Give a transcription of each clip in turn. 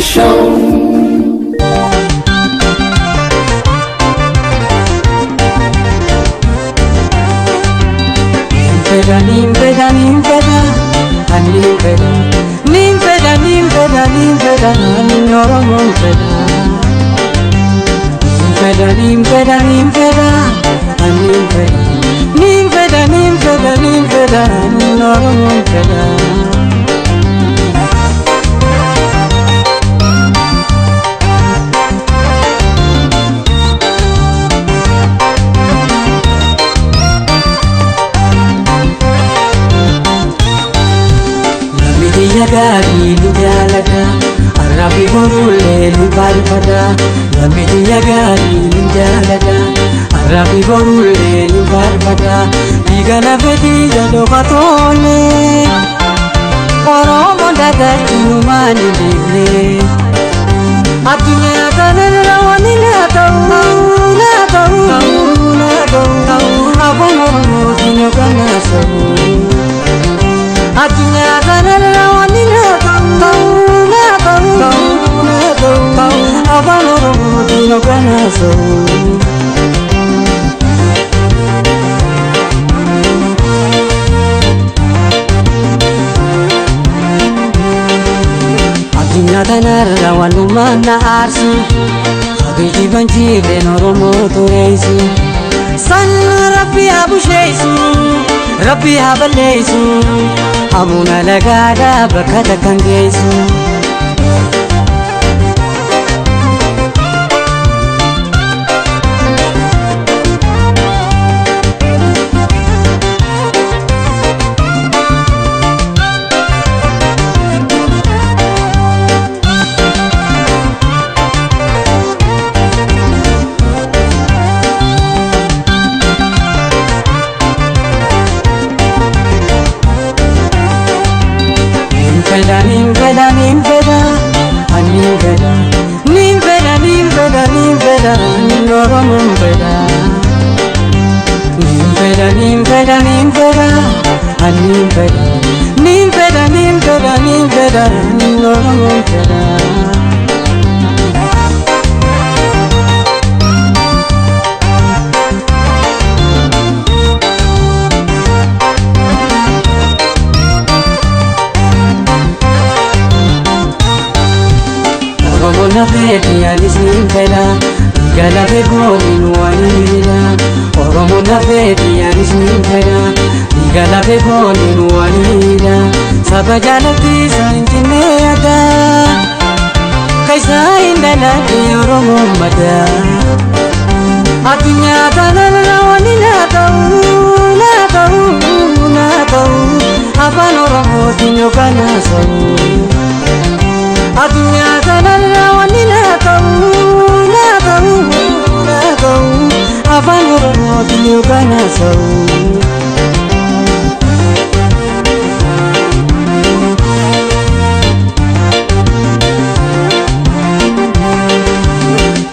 Show. Nimpeda, Oromo Gari jalada, Arabi borule libalpada. Lamidi gari jalada, Arabi borule libalpada. Digana bedi jado katone, Oromo dagar inumani digle. Adunya tanah rawani na tau, abang Oromo dino kana sabu. Adunya tanah rawani na tau, abang Oromo dino kana sabu. Adunya tanah rawani mana arsu, habis banjir den Oromo tureisu. San Rabbi abu sheisu, Rabbi abaleisu, amuna lagada bakata kangesu. Oromo fedi anis nimpeda, gala begoni nuanila. Oromo fedi anis nimpeda, gala begoni nuanila. Sabajalati sanjine ada, kaisa indala di Oromo mada. Adunya tanah rawani na tau, abang Oromo dino kana sabu. Adunya tanah rawani na tau, abang Oromo dino kana sabu.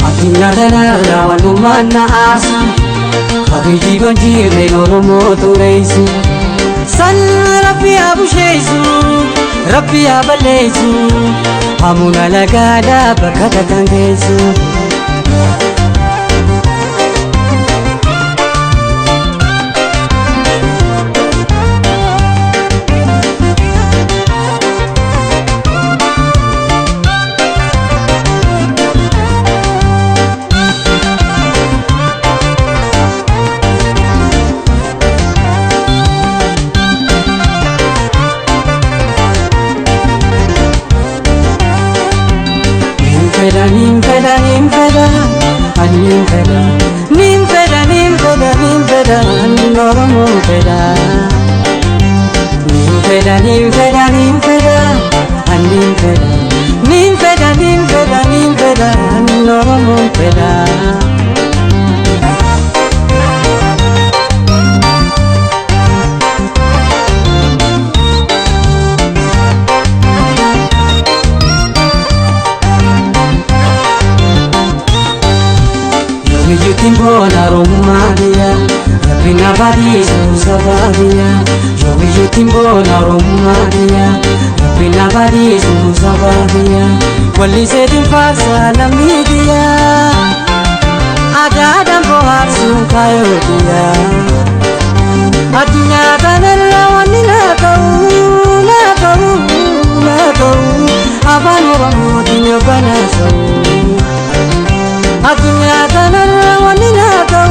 Adunya tanah rawani mana arsu, habis banjir den Oromo tureisu. San Rabbi abu sheisu, Rabbi abaleisu, amuna lagada bakata kangesu. Timbona Romania, Rabina Barisu Sabavia, Jovi Timbona Romania, Rabina Barisu Sabavia, walli sedin farsa lamidiya Adadan boharsun kayodiya Adunya tanarra wani lakau Aban Oromo dinyo banasau Adunya tanarra wani lakau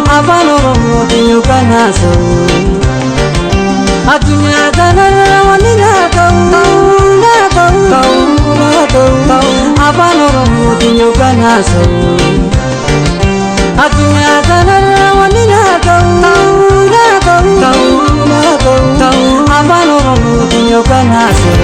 Aban Oromo dinyo banasau Adunya tanarra wani lakau Aban Oromo dinyo banasau Adunya tanarra wani lakau Aban Oromo dinyo banasau